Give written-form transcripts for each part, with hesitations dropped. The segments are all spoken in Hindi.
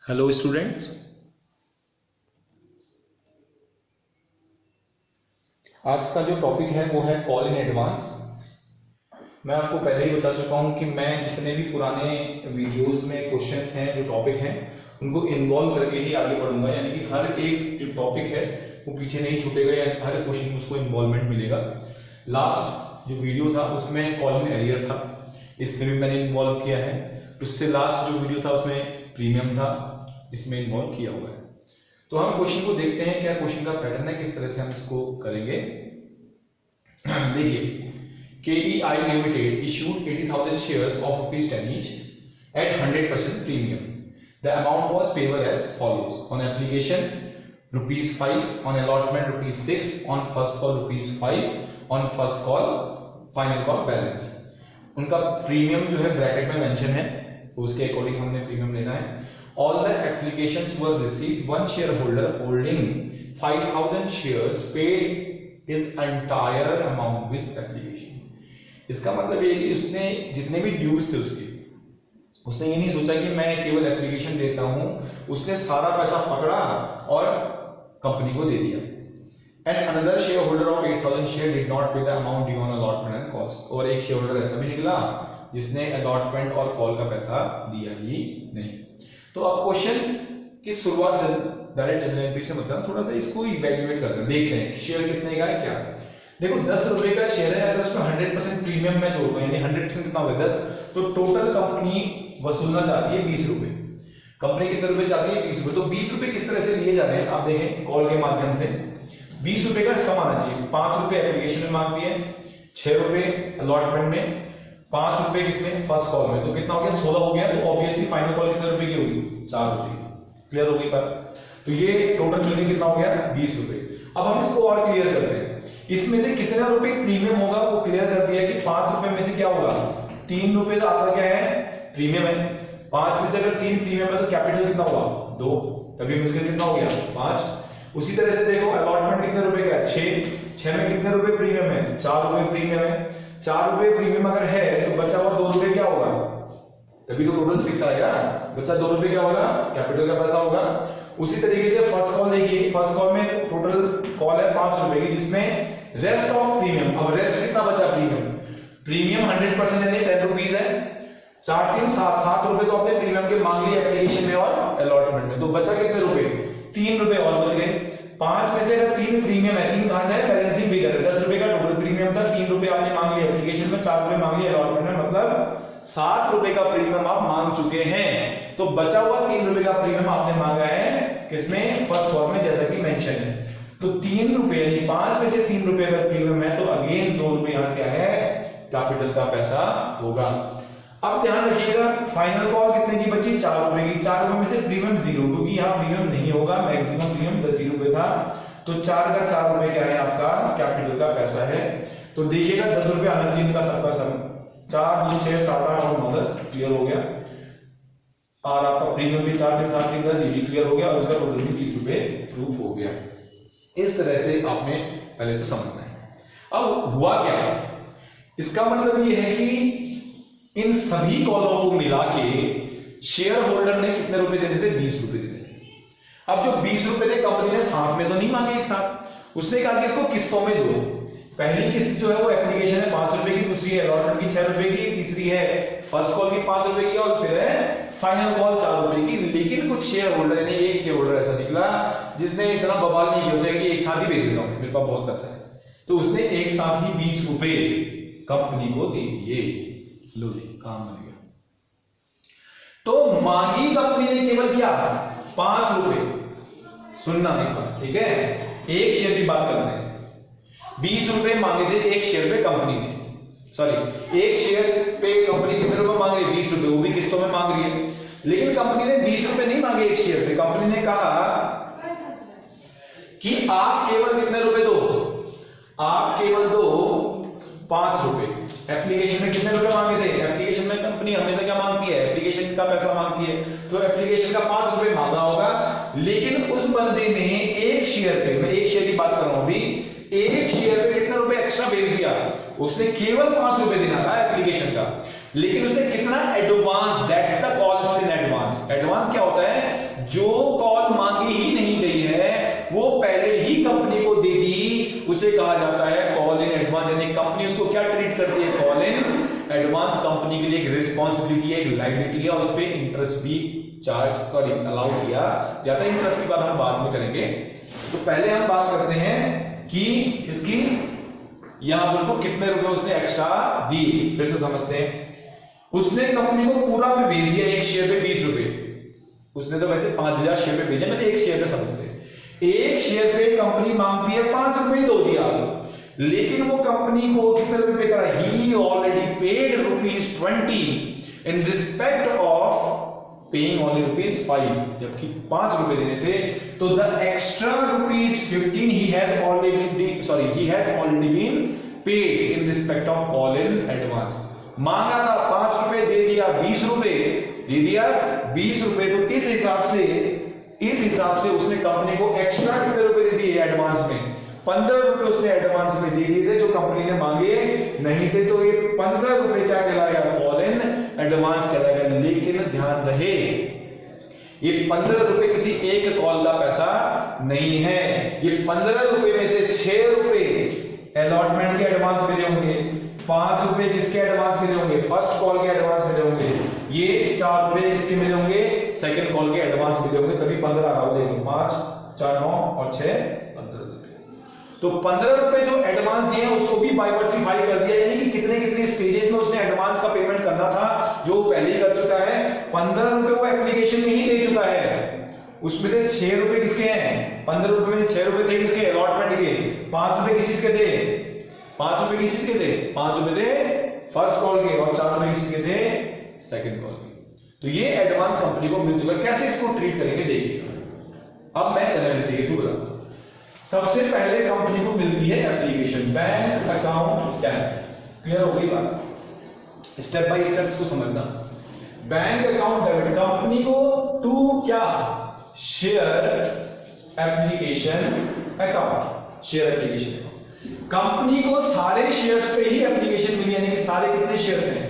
हेलो स्टूडेंट्स, आज का जो टॉपिक है वो है कॉल इन एडवांस। मैं आपको पहले ही बता चुका हूं कि मैं जितने भी पुराने वीडियोस में क्वेश्चंस हैं, जो टॉपिक हैं, उनको इन्वॉल्व करके ही आगे बढ़ूंगा। यानी कि हर एक जो टॉपिक है वो पीछे नहीं छूटेगा या हर क्वेश्चन में उसको इन्वॉल्वमेंट मिलेगा। लास्ट जो वीडियो था उसमें कॉल इन एरियर था, इसमें भी मैंने इन्वॉल्व किया है। उससे लास्ट जो वीडियो था उसमें प्रीमियम था, इसमें इन्वॉल्व किया हुआ है। तो हम क्वेश्चन को देखते हैं, क्या क्वेश्चन का पैटर्न है, किस तरह से हम इसको करेंगे। देखिए, KEI Limited issued 80,000 shares of ₹10 each at 100% premium. The amount was payable as follows: on application ₹5, on allotment ₹6, on first call ₹5, on first call final call balance। उनका प्रीमियम जो है ब्रैकेट में मेंशन है, तो उसके अकॉर्डिंग हमने प्रीमियम लेना है। All the applications were received. One shareholder holding 5,000 shares paid his entire amount with application. इसका मतलब ये कि उसने जितने भी ड्यूज थे उसने ये नहीं सोचा कि मैं केवल एप्लीकेशन देता हूं, उसने सारा पैसा पकड़ा और कंपनी को दे दिया। And another share holder of 8,000 share did not pay the amount due on allotment and calls. और एक शेयर होल्डर ऐसा भी निकला जिसने अलॉटमेंट और कॉल का पैसा दिया ही नहीं। तो अब क्वेश्चन की शुरुआत डायरेक्ट जनरल एंट्री से मतलब थोड़ा सा इसको इवैल्यूएट करते हैं, देखते हैं शेयर कितने का है क्या। देखो 10 रुपए का शेयर है, अगर उसमें 100% प्रीमियम में जोड़ते हैं, यानी 100% कितना होगा 10, तो टोटल कंपनी वसूलना चाहती है 20 रुपए। कंपनी कितने रुपए चाहती है 20 रुपए। तो 20 रुपए किस तरह से लिए जाते हैं आप देखें, कॉल के माध्यम से 20 रुपए का सम आना चाहिए। 5 रुपए एप्लीकेशन में मांग दिए, 6 रुपए अलॉटमेंट में, 5 रुपए किसमें फर्स्ट कॉल में, तो कितना हो गया 16 हो गया। तो ऑब्वियसली फाइनल कॉल कितने रुपए की होगी 4 रुपए। क्लियर होगी बात। तो ये टोटल मिलकर कितना हो गया 20 रुपए। अब हम इसको और क्लियर करते हैं, इसमें से कितने रुपए प्रीमियम होगा वो क्लियर कर दिया कि 5 रुपए में से क्या होगा 3 रुपए तो आपका क्या है प्रीमियम है। 5 में से अगर 3 प्रीमियम है तो कैपिटल कितना होगा 2, तभी मिलकर कितना हो गया 5। उसी तरह से देखो अलॉटमेंट कितने रुपए का है 6 में कितने रुपए प्रीमियम है 4 रुपए प्रीमियम है। 4 रुपए प्रीमियम अगर है तो बचा हुआ 2 रुपए क्या होगा, तभी तो टोटल 6 आएगा। बचा 2 रुपए क्या होगा कैपिटल का पैसा होगा। उसी तरीके से फर्स्ट कॉल देखिए, फर्स्ट कॉल में टोटल कॉल है 5 रुपए की, जिसमें रेस्ट ऑफ प्रीमियम, अब रेस्ट कितना बचा प्रीमियम 100% यानी 10 रुपीस है। 4 3 7 रुपए तो आपने प्रीमियम के मांग लिए एप्लीकेशन में और अलॉटमेंट में, तो बचा कितने रुपए 3 रुपए और बच गए। 5 में से अगर 3 प्रीमियम है, 3 कहां से है बैलेंसिंग फिगर है, 10 रुपए का टोटल प्रीमियम था, 3 रुपए आपने मांग लिए एप्लीकेशन में, 4 रुपए मांग लिए अलॉटमेंट में, मतलब 7 रुपए का प्रीमियम आप मांग चुके हैं। तो बचा हुआ 3 रुपए का प्रीमियम आपने मांगा है किसमें फर्स्ट कॉल में, जैसा कि मेंशन है। तो 3 रुपए यानी 5 में से 3 रुपए अगर प्रीमियम है तो अगेन 2 रुपए यहां क्या है कैपिटल का पैसा होगा। अब ध्यान रखिएगा फाइनल कॉल कितने की बची 4 रुपए की। 4 रुपए में से प्रीमियम 0, क्योंकि यहां प्रीमियम नहीं होगा, मैक्सिमम प्रीमियम 10 रुपए था। तो 4 का 4 रुपए क्या है आपका कैपिटल का पैसा है। तो देखिएगा 10 रुपए आना चाहिए इनका सबका सम, 4 2 6 7 8 और 9 10 क्लियर हो गया। और आपका प्रीमियम भी 4 3 7 3 10 ये भी क्लियर हो गया, और उसका टोटल भी 30 रुपए प्रूफ हो गया। इस तरह से आपने पहले तो समझना है। अब हुआ क्या, इसका मतलब ये है कि इन सभी कॉलों को मिला के शेयर होल्डर ने कितने रुपए देने थे 20 रुपए देने थे। अब जो 20 रुपए थे कंपनी ने साथ में तो नहीं मांगे एक साथ, उसने कहा कि इसको किस्तों में दो। पहली किस्त जो है वो एप्लीकेशन है 5 रुपए की, दूसरी है अलॉटमेंट की 6 रुपए की, तीसरी है फर्स्ट कॉल की 5 रुपए की, और फिर है फाइनल कॉल 4 रुपए की। लेकिन कुछ शेयर होल्डर यानी एक शेयर होल्डर ऐसा निकला जिसने इतना बवाल नहीं किया होता कि एक साथ ही भेज देता हूं, मेरे पास बहुत पैसा है, तो उसने एक साथ ही 20 रुपए कंपनी को दे दिए। लो जी काम बन गया। तो मांगी कंपनी ने केवल क्या 5 रुपए, सुनना एक बात ठीक है, एक शेयर की बात करते हैं। 20 रुपए मांगे थे एक शेयर पे कंपनी ने, सॉरी एक शेयर पे कंपनी कितने रुपए मांग रही है 20 रुपए, वो भी किस्तों में मांग रही है। लेकिन कंपनी ने 20 रुपए नहीं मांगे एक शेयर पे, कंपनी ने कहा कि आप केवल कितने रुपए दो, आप केवल दो 5 रुपए। एप्लीकेशन में कितने रुपए मांगे थे, एप्लीकेशन में कंपनी हमेशा क्या मांगती है एप्लीकेशन का पैसा मांगती है, तो एप्लीकेशन का 5 रुपए मांगा होगा। लेकिन उस बंदे ने एक शेयर पे, मैं एक शेयर की बात कर रहा हूं अभी, एक शेयर पे कितने रुपए एक्स्ट्रा भेज दिया, उसने केवल 5 रुपए देना था एप्लीकेशन का, लेकिन उसने कितना advance, that's the calls in advance. Advance क्या होता है जो कॉल मांगी ही नहीं गई है वो पहले ही कंपनी को दे दी, उसे कहा जाता है कॉल इन एडवांस। यानी कंपनी उसको क्या ट्रीट करती है, कॉल इन एडवांस कंपनी के लिए एक रिस्पॉन्सिबिलिटी है, एक लायबिलिटी है, और उस पर इंटरेस्ट भी अलाउ किया जाता है। इंटरेस्ट की बात हम बाद में करेंगे। तो पहले हम बात करते हैं कि किसकी, यहां पर को कितने रुपए उसने एक्स्ट्रा दिए, फिर से समझते हैं। उसने कंपनी को पूरा पे भेज दिया, एक शेयर पे 20 रुपए। उसने तो वैसे 5000 शेयर पे भेजा, मैंने एक शेयर पे समझते हैं। एक शेयर पे कंपनी मांगती है 5 रुपए दो दिया, लेकिन वो कंपनी को कितने रुपए पे करा, he already paid ₹20 in respect of paying only ₹5, जबकि 5 रुपए देने थे। तो the extra ₹15 he has already been paid in respect of call in advance। मांगा था 5 रुपए, दे दिया 20 रुपए, तो इस हिसाब से उसने कंपनी को एक्स्ट्रा कितने रुपए दे दिए एडवांस में, 15 रुपए उसने एडवांस में दे दिए थे जो कंपनी ने मांगे नहीं थे। तो ये 15 रुपए क्या कहलाएगा, कॉल इन एडवांस कहलाएगा। लेकिन ध्यान रहे ये 15 रुपए किसी एक कॉल का पैसा नहीं है, ये 15 रुपए में से 6 रुपए अलॉटमेंट के एडवांस मिले होंगे, 5 रुपए किसके एडवांस मिले होंगे, फर्स्ट कॉल के एडवांस मिले होंगे, ये 4 रुपए किसके मिले होंगे, सेकंड कॉल के एडवांस मिले होंगे, तभी 15 आ रहा है। 5 4 9 और 6 15। तो 15 रुपए जो एडवांस दिए उसको भी बाइवर्सिफाई कर दिया, यानी कि कितने स्टेजेस में उसने एडवांस का पेमेंट करना था जो पहले ही कर चुका है। 15 रुपए वो एप्लीकेशन में ही दे चुका है, उसमें से 6 रुपए किसके हैं, 15 रुपए में से 6 रुपए थे किसके, अलॉटमेंट के। 5 रुपए किस चीज के थे, 5 रुपए किस चीज के थे, 5 रुपए थे फर्स्ट कॉल के, और 4 रुपए किस चीज के थे, सेकंड कॉल के। तो ये एडवांस कंपनी को मिल चुका है। कैसे इसको ट्रीट करेंगे देखिएगा। अब मैं चैनलिटी के थ्रू बताता हूं। सबसे पहले कंपनी को मिलती है application, bank account debit. Clear हो गई बात, स्टेप बाय स्टेप इसको समझना। बैंक अकाउंट डेबिट कंपनी को टू क्या, share application account, share application account. Company को सारे शेयर्स पे ही एप्लीकेशन मिली, यानी कि सारे कितने शेयर्स हैं,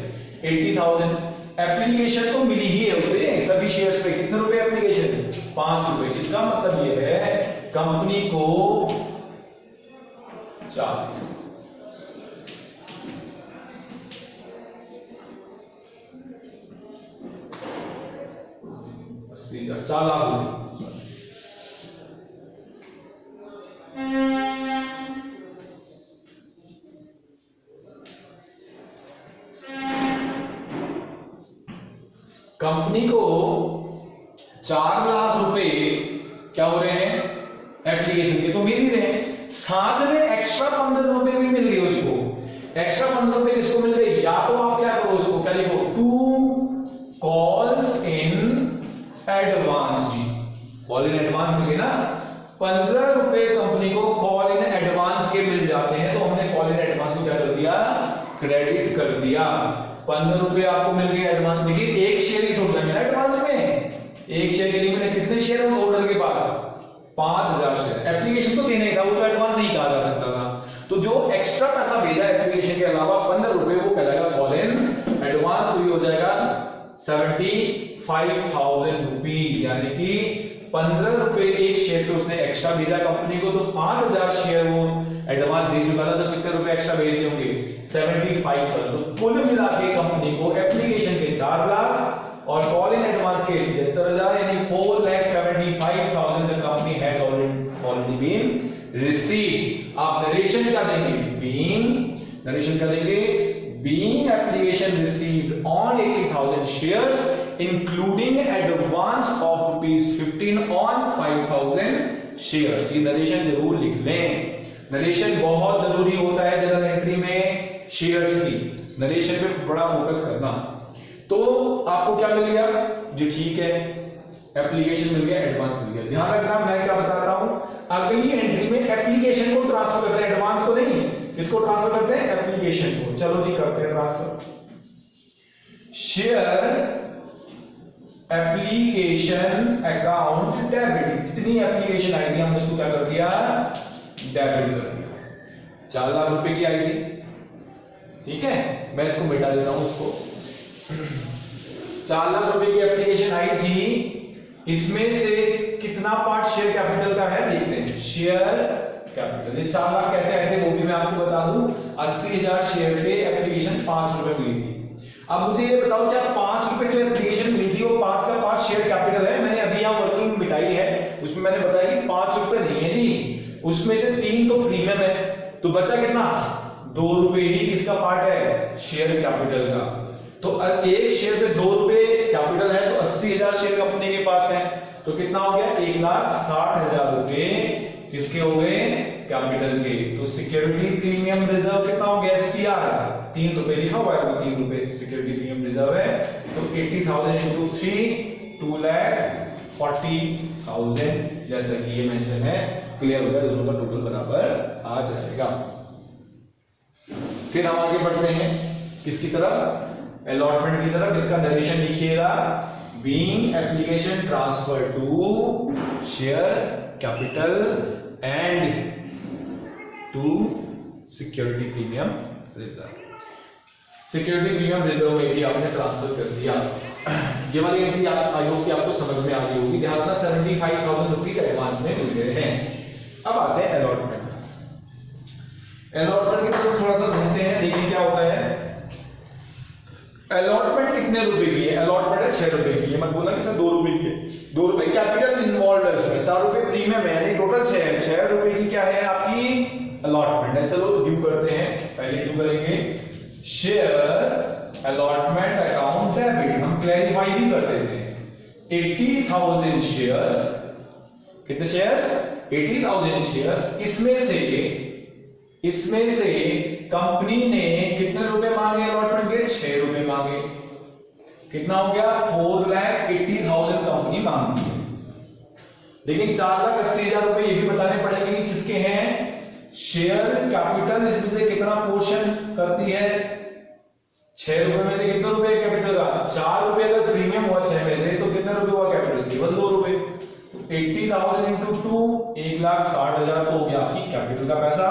80,000। एप्लीकेशन तो मिली ही है उसे सभी शेयर्स पे, कितने रुपए एप्लीकेशन, 5 रुपए। इसका मतलब यह है कंपनी को 40 4 लाख। कंपनी को 4 लाख रुपए क्या हो रहे हैं, एप्लीकेशन के तो मिल ही रहे हैं, साथ में एक्स्ट्रा 15 रुपए भी मिल गए उसको। एक्स्ट्रा 15 रुपए किसको मिल गए, या तो आप क्या करो उसको, क्या लिखो, 2 कॉल्स इन एडवांस। जी कॉल इन एडवांस मिल गए ना, 15 रुपए कंपनी को कॉल इन एडवांस के मिल जाते हैं, तो हमने कॉल इन एडवांस को क्या कर दिया, क्रेडिट कर दिया। 15 रुपए आपको मिल गए एडवांस। देखिए एक शेयर ही थोड़ा मिला एडवांस में, एक शेयर के लिए मैंने कितने शेयर है उस होल्डर के पास, 5000 शेयर। एप्लीकेशन तो देना ही था, वो तो एडवांस नहीं कहा जा सकता था। तो जो एक्स्ट्रा पैसा भेजा एप्लीकेशन के अलावा 15 रुपए, वो कहलाएगा कॉल इन एडवांस। तो ये हो जाएगा 75,000 रुपीज, यानी कि 15 रुपए एक शेयर पे उसने एक्स्ट्रा भेजा कंपनी को, तो 5000 शेयर वो एडवांस दे चुका था, तो कितने रुपए एक्स्ट्रा भेजे होंगे, 75,000। तो कुल मिला के कंपनी को एप्लीकेशन के 4 लाख और कॉल इन एडवांस के 75,000, यानी 4,75,000 the company has already been receive. आप नरेशन क्या देंगे, बीइंग, नरेशन क्या देंगे, being application received on 80,000 shares including advance of ₹15 on 5,000 shares। ये नरेशन जरूर लिख लें, नरेशन बहुत जरूरी होता है जनरल एंट्री में शेयर्स की, नरेशन पे बड़ा फोकस करना। तो आपको क्या मिल गया जी, ठीक है, एप्लीकेशन मिल गया, एडवांस मिल गया। ध्यान रखना मैं क्या बताता हूं, अगली एंट्री में एप्लीकेशन को ट्रांसफर करते हैं, एडवांस को नहीं, इसको ट्रांसफर करते हैं एप्लीकेशन को। चलो जी करते हैं transfer. Share application account debit, जितनी एप्लीकेशन आई थी हमने उसको क्या कर दिया, डेबिट कर दिया। 4 लाख रुपए की आई थी, ठीक है, मैं इसको मिटा देता हूं उसको। 4 लाख रुपए की एप्लीकेशन आई थी, इसमें से कितना पार्ट शेयर कैपिटल का है देखते हैं। शेयर कैपिटल, ये 4 लाख कैसे आए थे वो भी मैं आपको बता दूं। 80,000 शेयर पे एप्लीकेशन 5 रुपए मिली थी। अब मुझे ये बताओ क्या 5 रुपए जो एप्लीकेशन मिली थी वो 5 का 5 शेयर कैपिटल है? मैंने अभी यहाँ वर्किंग मिटाई है, उसमें मैंने बताया कि 5 रुपए नहीं है जी, उसमें से 3 तो प्रीमियम है, तो बचा कितना? 2 रुपए ही किसका पार्ट है? शेयर कैपिटल का। तो एक शेयर पे 2 रुपए कैपिटल है, तो 80,000 शेयर कंपनी के पास है, तो कितना हो गया? 1,60,000 रुपए किसके हो गए? कैपिटल के। तो सिक्योरिटी प्रीमियम रिजर्व कितना हो गया? एसपीआर 3 रुपए लिखा हुआ है, तो 3 रुपए सिक्योरिटी प्रीमियम रिजर्व है। तो 80,000 इंटू 3 2,40,000 जैसा कि ये मेंशन है, क्लियर हो गया, दोनों का टोटल बराबर आ जाएगा। फिर हम आगे बढ़ते हैं किसकी तरफ? अलॉटमेंट की तरफ। इसका नरेशन लिखिएगा। Being application transfer to share capital and to security premium reserve. Security premium reserve में भी आपने ट्रांसफर कर दिया। ये वाली एंट्री आई होप कि आपको समझ में आ गई होगी। ध्यान रखना 75,000 रुपीज एडवांस में मिल गए हैं। अब आते हैं अलॉटमेंट। अलॉटमेंट की तरफ थोड़ा सा घूमते हैं, देखिए क्या होता है। अलॉटमेंट कितने रुपए की है? अलॉटमेंट है 6 रुपए की। मैं बोला कि सर 2 रुपए की है। 2 रुपए कैपिटल इन्वॉल्व है उसमें, 4 रुपए प्रीमियम है, यानी टोटल 6 है। 6 रुपए की क्या है? आपकी अलॉटमेंट है। चलो ड्यू करते हैं, पहले ड्यू करेंगे। शेयर अलॉटमेंट अकाउंट डेबिट, हम क्लैरिफाई भी कर देते हैं। 80,000 शेयर्स, कितने शेयर्स? 80,000 शेयर्स। इसमें से कंपनी ने कितने रुपए मांगे अलॉटमेंट के? 6 रुपए मांगे। कितना हो गया? 4,80,000 कंपनी मांगती है। लेकिन 4,80,000 रुपए ये भी बताने पड़ेंगे कि किसके हैं? शेयर कैपिटल इसमें से कितना पोर्शन करती है? 6 रुपए में से कितने रुपए कैपिटल का? 4 रुपए अगर प्रीमियम हुआ 6 में से, तो कितने रुपए हुआ कैपिटल? केवल 2 रुपए। 80,000 इंटू 2 1,60,000 तो हो गया आपकी कैपिटल का पैसा।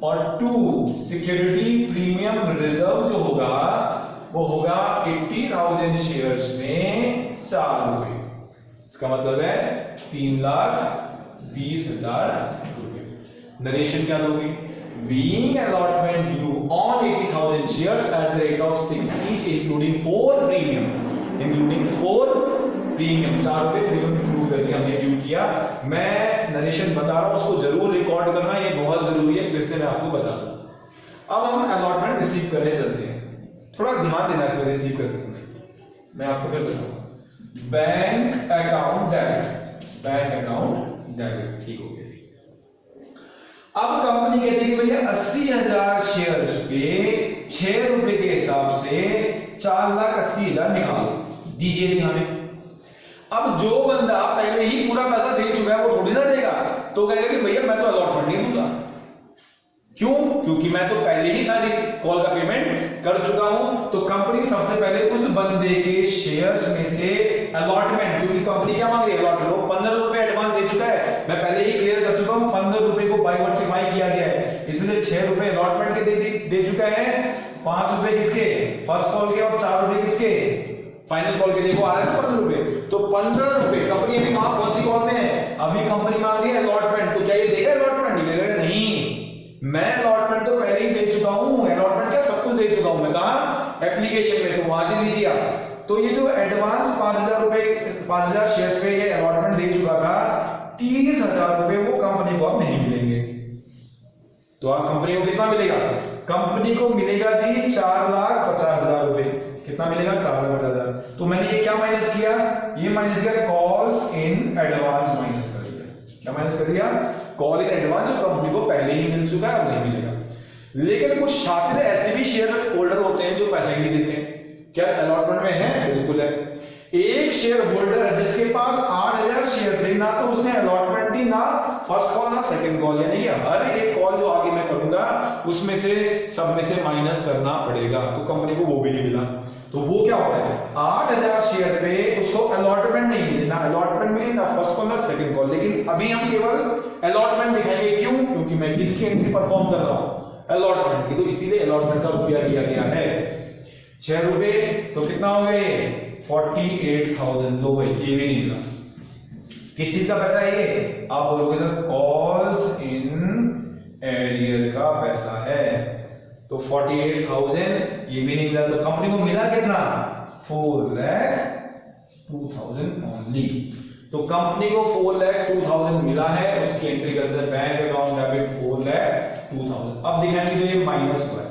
और 2 सिक्योरिटी प्रीमियम रिजर्व जो होगा वो होगा 80,000 शेयर्स में 4 रुपए। इसका मतलब है 3,20,000 रुपए। नरेशन क्या दोगे? Being allotment due on 80,000 shares at the rate of 6 each, including 4 premium, 4 रुपए प्रीमियम इंक्लूड करके हमने ड्यू किया। मैं नरेशन बता रहा हूं, उसको जरूर रिकॉर्ड करना, ये बहुत जरूरी है। फिर से मैं आपको बता दूं। अब हम अलॉटमेंट रिसीव करने चलते हैं। थोड़ा ध्यान देना इसमें रिसीव करते समय, मैं आपको फिर बताऊंगा। Bank account debit, bank account debit, ठीक हो गया। अब कंपनी कहती है कि भैया 80,000 शेयर्स पे 6 रुपए के हिसाब से 4,80,000 निकालो, दीजिए हमें। अब जो बंदा पहले ही पूरा पैसा दे चुका है वो थोड़ी ना देगा, तो कहेगा कि भैया मैं तो अलॉटमेंट नहीं दूंगा। क्यों? क्योंकि मैं तो पहले ही सारी कॉल का पेमेंट कर चुका हूं। तो कंपनी सबसे पहले उस बंदे के शेयर्स में से अलॉटमेंट, क्योंकि कंपनी क्या मांग रही है? अलॉटमेंट। वो 15 रुपए एडवांस दे चुका है, मैं पहले ही क्लियर कर चुका हूं। 15 रुपए को बाय वर्ड सिफाई किया गया है। इसमें से 6 रुपए अलॉटमेंट के दे चुका है, 5 रुपए किसके? फर्स्ट कॉल के, और 4 रुपए किसके? फाइनल कॉल के। देखो आ रहा है ना 15 रुपए। तो 15 रुपए कंपनी अभी कौन सी कॉल में है? अभी कंपनी मांग रही है अलॉटमेंट। तो क्या ये देगा अलॉटमेंट? नहीं देगा। नहीं, मैं अलॉटमेंट तो पहले ही दे चुका हूं। अलॉटमेंट क्या? सब कुछ दे चुका हूं। मैं कहा एप्लीकेशन में, तो वहां से लीजिए आप। तो ये जो एडवांस 5,000 रुपए, 5,000 शेयर्स पे ये अलॉटमेंट दे चुका था, 30,000 रुपए वो कंपनी को अब नहीं मिलेंगे। तो आप कंपनी को कितना मिलेगा? कंपनी को मिलेगा जी 4,50,000 रुपए। कितना मिलेगा? 4,50,000। तो मैंने ये क्या माइनस किया? ये माइनस किया कॉल्स इन एडवांस, माइनस कर दिया। क्या माइनस कर दिया? कॉल इन एडवांस, जो कंपनी को पहले ही मिल चुका है, अब नहीं मिलेगा। लेकिन कुछ शातिर ऐसे भी शेयर होल्डर होते हैं जो पैसा ही नहीं देते हैं। क्या अलॉटमेंट में है? बिल्कुल है। एक शेयर होल्डर जिसके पास 8,000 शेयर थे, ना तो उसने अलॉटमेंट दी, ना फर्स्ट कॉल, ना सेकंड कॉल, यानी कि हर एक कॉल जो आगे मैं करूंगा उसमें से सब में से माइनस करना पड़ेगा। तो कंपनी को वो भी नहीं मिला। तो वो क्या होता है? 8,000 शेयर पे उसको अलॉटमेंट नहीं मिली, ना अलॉटमेंट मिली, ना फर्स्ट कॉल, ना सेकंड कॉल। लेकिन अभी हम केवल अलॉटमेंट दिखाएंगे। क्यों? क्योंकि मैं किसकी एंट्री परफॉर्म कर रहा हूं? अलॉटमेंट की। तो इसीलिए अलॉटमेंट का रुपया दिया गया है 6 रुपए। तो कितना हो गए? 48,000 लो भाई, ये भी नहीं मिला। किस चीज का पैसा है ये? आप बोलोगे सर कॉल्स इन एरियर का पैसा है, तो 48,000 ये भी नहीं मिला। तो कंपनी को मिला कितना? 4,02,000 ओनली। तो कंपनी को 4,02,000 मिला है, उसकी एंट्री करते हैं बैंक अकाउंट डेबिट 4,02,000। अब दिखाएंगे जो ये माइनस हुआ है।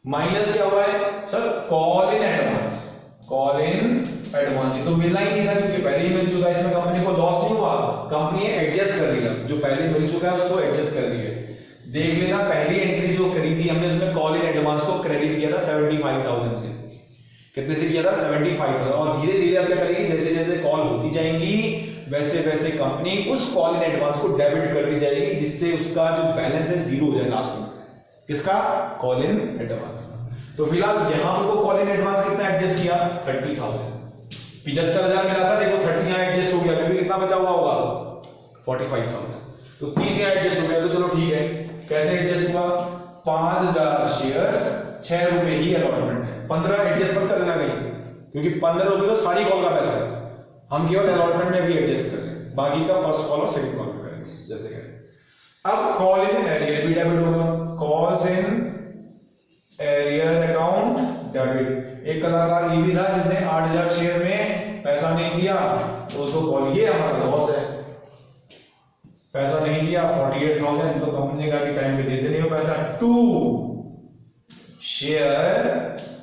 माइनस क्या हुआ है sir? Call in advance. Call in advance तो मिलना ही नहीं था क्योंकि पहले ही मिल चुका है, इसमें कंपनी को लॉस नहीं हुआ, कंपनी ने एडजस्ट कर दिया, जो पहले मिल चुका है उसको एडजस्ट कर दिया। देख लेना पहली एंट्री जो करी थी हमने, उसमें कॉल इन एडवांस को क्रेडिट किया था 75,000 से। कितने से किया था? 75,000। और धीरे धीरे अब क्या करेगी, जैसे जैसे कॉल होती जाएंगी वैसे वैसे कंपनी उस कॉल इन एडवांस को डेबिट करती जाएगी, जिससे उसका जो बैलेंस है जीरो हो जाए लास्ट में। किसका? कॉल इन एडवांस का। तो फिलहाल यहां पर कॉल इन एडवांस कितना एडजस्ट किया? 30,000। 75,000 मिला था, देखो 30 यहां एडजस्ट हो गया, अभी कितना बचा हुआ होगा? 45,000। तो 30 यहां एडजस्ट हो गया, तो चलो ठीक है। कैसे एडजस्ट हुआ? 5,000 शेयर्स 6 रुपए ही अलॉटमेंट है। 15 एडजस्ट मत कर देना कहीं, क्योंकि 15 रुपए तो सारी कॉल का पैसा है, हम केवल अलॉटमेंट में भी एडजस्ट कर रहे हैं, बाकी का फर्स्ट कॉल और सेकंड कॉल में करेंगे जैसे करें। अब कॉल इन एरियर भी डेबिट होगा, calls in arrear account debit. एक कलाकार ये भी था जिसने 8,000 शेयर में पैसा नहीं दिया, तो उसको कॉल, ये हमारा लॉस है, पैसा नहीं दिया 48,000, तो कंपनी ने कहा कि टाइम पे दे देने हो पैसा। टू शेयर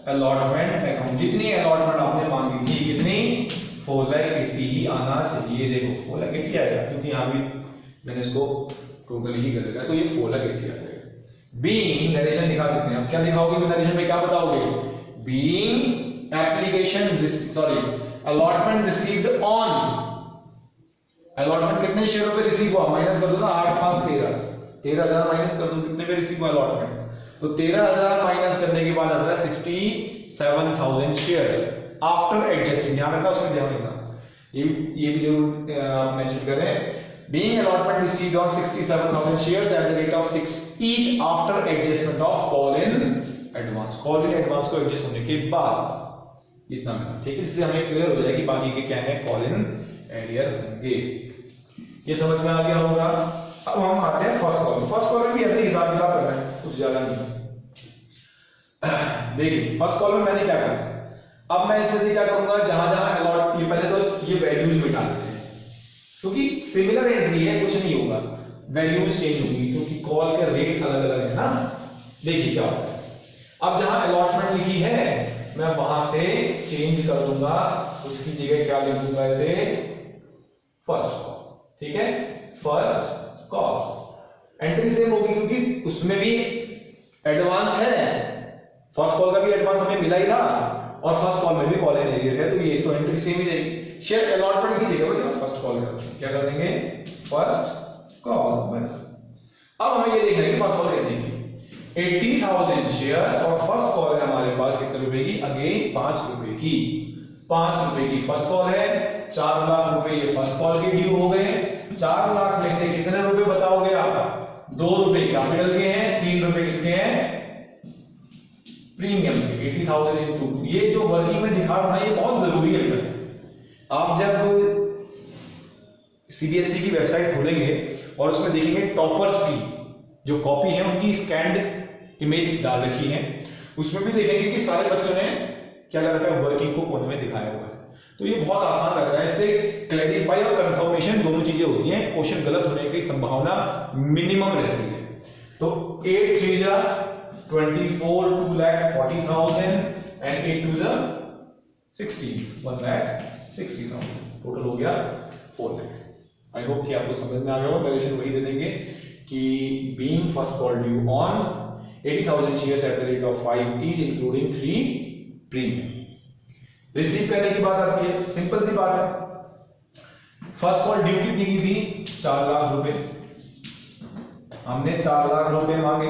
अलॉटमेंट अकाउंट, जितनी अलॉटमेंट आपने मांगी थी कितनी? 4,80 ही आना चाहिए। देखो 4,80 आएगा, क्योंकि यहां भी मैंने इसको टोटल ही कर दिया, तो ये 4,80 आ जाएगा। बीइंग नरेशन दिखा सकते हैं, अब क्या दिखाओगे नरेशन में, क्या बताओगे? Being application sorry allotment received on, allotment कितने शेयरों पे रिसीव हुआ? माइनस कर दो ना, 8 5 13, 13,000 माइनस कर दो, कितने पे रिसीव हुआ अलॉटमेंट? तो 13,000 माइनस करने के बाद आता है 67,000 शेयर्स आफ्टर एडजस्टिंग। ध्यान रखना, उसमें ध्यान रखना, ये भी जरूर मेंशन करें। Being allotment received on 67,000 shares at the rate of 6 each after adjustment of call in advance. Call in advance को एडजस्ट होने के बाद इतना मिला, ठीक है, जिससे हमें क्लियर हो जाएगा कि बाकी के क्या है कॉल इन एरियर होंगे। ये समझ में आ गया होगा। अब हम आते हैं फर्स्ट कॉल। फर्स्ट कॉल में भी ऐसे हिसाब किताब करना है, कुछ ज्यादा नहीं। देखिए फर्स्ट कॉल में मैंने क्या करना, अब मैं इसमें क्या करूंगा, जहां जहां अलॉट, ये पहले तो ये वैल्यूज मिटा देते हैं, क्योंकि सिमिलर एंट्री है, कुछ नहीं होगा, वैल्यूज चेंज होंगी क्योंकि कॉल के रेट अलग अलग है ना। देखिए क्या होता है, अब जहां अलॉटमेंट लिखी है मैं वहां से चेंज कर दूंगा, उसकी जगह क्या लिख दूंगा, ऐसे फर्स्ट कॉल, ठीक है, फर्स्ट कॉल। एंट्री सेम होगी क्योंकि उसमें भी एडवांस है, फर्स्ट कॉल का भी एडवांस हमें मिला ही था और फर्स्ट कॉल में भी कॉल इन एरियर है, तो ये तो एंट्री सेम ही जाएगी। शेयर अलॉटमेंट की जगह पर फर्स्ट कॉल करते हैं, क्या कर देंगे, फर्स्ट कॉल बस। अब हमें ये देखना है कि फर्स्ट कॉल कितनी थी, 80,000 शेयर्स और फर्स्ट कॉल है हमारे पास कितने रुपए की, अगेन 5 रुपए की, 5 रुपए की फर्स्ट कॉल है, 4 लाख रुपए ये फर्स्ट कॉल के ड्यू हो गए। 4 लाख में से कितने रुपए बताओगे आप, 2 रुपए कैपिटल के हैं, 3 रुपए किसके हैं, प्रीमियम के। 80,000 इनटू ये जो वर्किंग में दिखा रहा हूं ये बहुत जरूरी है। आप जब सीबीएसई की वेबसाइट खोलेंगे और उसमें देखेंगे टॉपर्स की जो कॉपी है उनकी स्कैन्ड इमेज डाल रखी है, उसमें भी देखेंगे कि सारे बच्चों ने क्या कर रखा है, वर्किंग को कोने में दिखाया हुआ है। तो ये बहुत आसान लग रहा है, इससे क्लैरिफाई और कंफर्मेशन दोनों चीजें होती हैं, क्वेश्चन गलत होने की संभावना मिनिमम रहती है। तो 8 3 जा 24, 2,40,000 एंड 8 2 जा 16, 1,60,000, टोटल हो गया 4 लाख। आई होप कि आपको समझ में आ गया होगा। वैल्यूएशन वही दे देंगे कि being first call due on 80,000 shares at the rate of 5 each including 3 premium. Receive करने की बात आती है, सिंपल सी बात है, फर्स्ट कॉल ड्यू कितनी की थी, 4 लाख रुपए, हमने 4 लाख रुपए मांगे,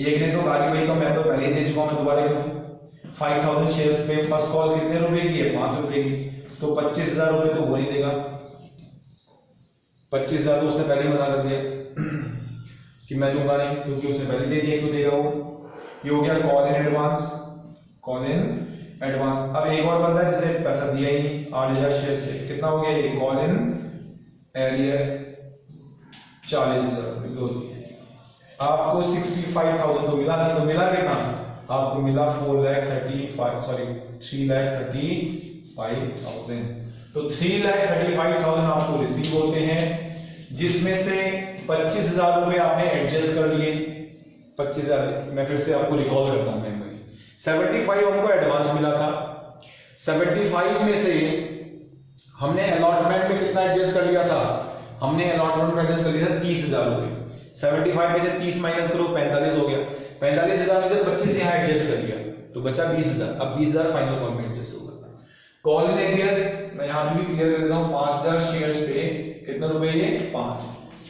एक ने तो कहा कि भाई तो मैं तो पहले ही दे चुका हूं, मैं दोबारा क्यों। 5,000 शेयर्स पे फर्स्ट कॉल कितने रुपए की है, 5 रुपए की, तो 25,000 रुपए तो वो नहीं देगा, 25,000 तो उसने पहले ही मना कर दिया कि मैं दूंगा नहीं, क्योंकि उसने पहले दे दिया, क्यों देगा वो। ये हो गया call in advance, call in advance. अब एक और बंदा है जिसने पैसा दिया ही नहीं, 8000 शेयर्स पे, कितना हो गया ये? कॉल इन एरियर 40,000 लो जी। आपको 65,000 तो मिला नहीं, तो मिला कितना? आपको मिला 3,35,000। तो 3,35,000 आपको रिसीव होते हैं, जिसमें से 25,000 रुपए आपने एडजस्ट कर लिए। 25,000 मैं फिर से आपको रिकॉल करता हूं मेमोरी। 75 हमको एडवांस मिला था, 75 में से हमने अलॉटमेंट में कितना एडजस्ट कर लिया था? हमने अलॉटमेंट में एडजस्ट कर लिया था 30,000 रुपए। 75 में से 30 माइनस करो, 45 हो गया। 45,000 में से 25 यहाँ एडजस्ट कर लिया तो बचा 20,000। अब 20,000 फाइनल कॉल में एडजस्ट होगा। कॉल इन एरियर मैं यहाँ पे भी क्लियर कर देता हूँ, 5,000 शेयर्स पे कितने रुपए? ये 5,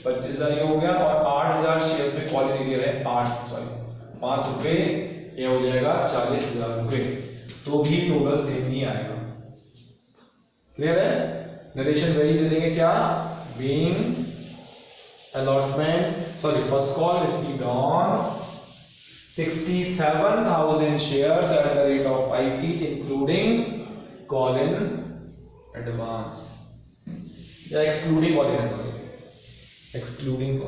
25,000 ये हो गया, और 8,000 शेयर्स पे कॉल इन एरियर है 5 रुपए, ये हो जाएगा 40,000 रुपए। तो भी टोटल सेम नहीं आएगा। क्लियर है? नरेशन वैल्यू दे देंगे क्या? Being allotment, sorry, first call received on 67,000 shares at the rate of 5 each, including call in advance या excluding call in advance, including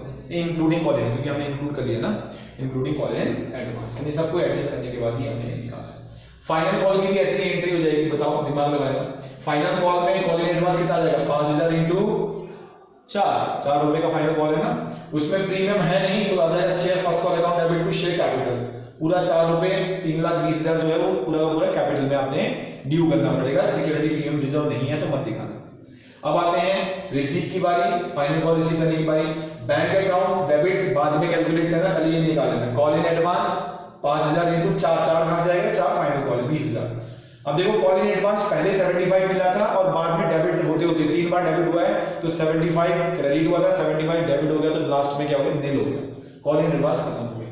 call in, क्योंकि हमने इंक्लूड कर लिया ना, including call in advance, इन सबको एडजस्ट करने के बाद ही हमने निकाला। फाइनल कॉल की भी ऐसी एंट्री हो जाएगी, बताओ, दिमाग लगाना। फाइनल कॉल में कॉल इन एडवांस कितना आ जाएगा? 5,000 इंटू 4 रुपए का फाइनल कॉल है ना, उसमें प्रीमियम है नहीं तो आ जाएगा share first call account debit to share capital. पूरा 4 रुपए 3,20,000 जो है वो पूरा का पूरा कैपिटल में आपने ड्यू करना पड़ेगा। सिक्योरिटी प्रीमियम रिजर्व नहीं है तो मत दिखाना। अब आते हैं रिसीव की बारी, फाइनल कॉल रिसीव करने की बारी। बैंक अकाउंट डेबिट बाद में कैलकुलेट करना, पहले ये निकाल लेना। कॉल इन एडवांस 5,000 इंटू 4 कहां से आएगा? 4 फाइनल कॉल 20,000। अब देखो कॉल इन एडवांस पहले 75 मिला था और बाद में डेबिट होते होते 3 बार डेबिट हुआ है, तो 75 क्रेडिट हुआ था, 75 डेबिट हो गया, तो लास्ट में क्या हो गया? नील हो गया। कॉल इन एडवांस खत्म हो गया।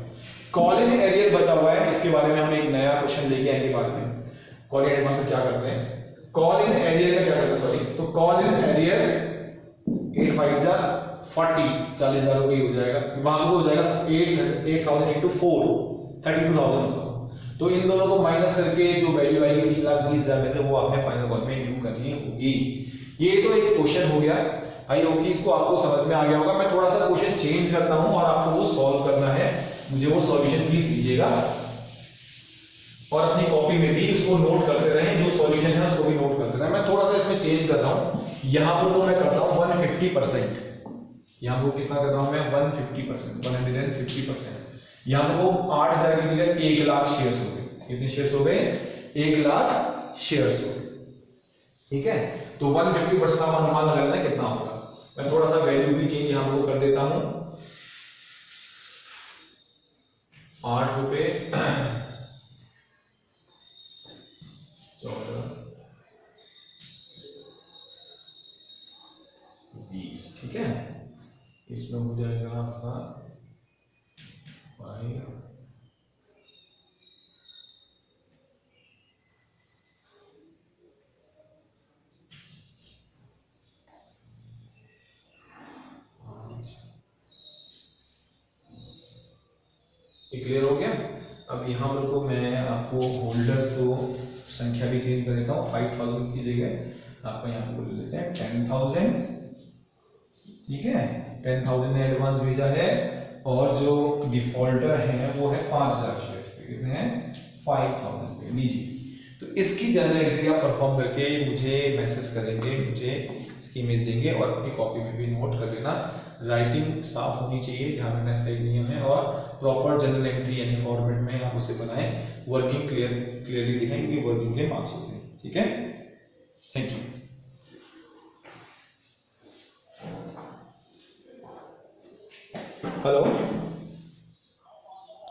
कॉल इन एरियर बचा हुआ है, इसके बारे में हम एक नया क्वेश्चन लेके आएंगे बाद में। कॉल इन एडवांस में क्या करते हैं? कॉल इन एरियर का क्या करते हैं? सॉरी, तो कॉल इन एरियर 8,540 40,000 रुपये हो जाएगा। वहां को हो जाएगा 8,000 इंटू 4 32,000 होगा। तो इन दोनों को माइनस करके जो वैल्यू आएगी 3,20,000 में से, वो आपने फाइनल कॉल में ड्यू करनी होगी। ये तो एक क्वेश्चन हो गया। आई होप कि इसको आपको समझ में आ गया होगा। मैं थोड़ा सा क्वेश्चन चेंज करता हूं और आपको वो सॉल्व करना है। मुझे वो सॉल्यूशन प्लीज दीजिएगा और अपनी कॉपी में भी उसको नोट करते रहें, जो सॉल्यूशन है उसको भी नोट करते रहें। मैं थोड़ा सा इसमें चेंज कर रहा हूं। यहां पर तो मैं करता हूं 150%, यहां पर कितना कर रहा हूं मैं? 150%। यहां पर वो 8,000 की जगह 1,00,000 शेयर्स हो गए। कितने शेयर्स हो गए? 1,00,000 शेयर्स हो गए। ठीक है, तो 150% का अनुमान लगा लेना कितना होगा। मैं थोड़ा सा वैल्यू भी चेंज यहां पर कर देता हूं। 8 रुपए 14 20, ठीक है। इसमें हो जाएगा आपका 5 क्लियर हो गया। अब यहाँ पर को मैं आपको होल्डर्स को संख्या भी चेंज कर देता हूँ। 5,000 की जगह आपको यहाँ पर ले लेते हैं 10,000, ठीक है। 10,000 ने एडवांस भेजा है और जो डिफॉल्टर है वो है 5,000 शेयर पे, कितने हैं? 5,000 पे लीजिए। तो इसकी जनरल एंट्री आप परफॉर्म करके मुझे मैसेज करेंगे, मुझे इसकी इमेज देंगे और अपनी कॉपी में भी नोट कर लेना। राइटिंग साफ होनी चाहिए, ध्यान रखना इसका एक नियम है, और प्रॉपर जनरल एंट्री यानी फॉर्मेट में आप उसे बनाएं। वर्किंग क्लियरली दिखाएं क्योंकि वर्किंग के मार्क्स होते हैं, ठीक है। Thank you. हेलो।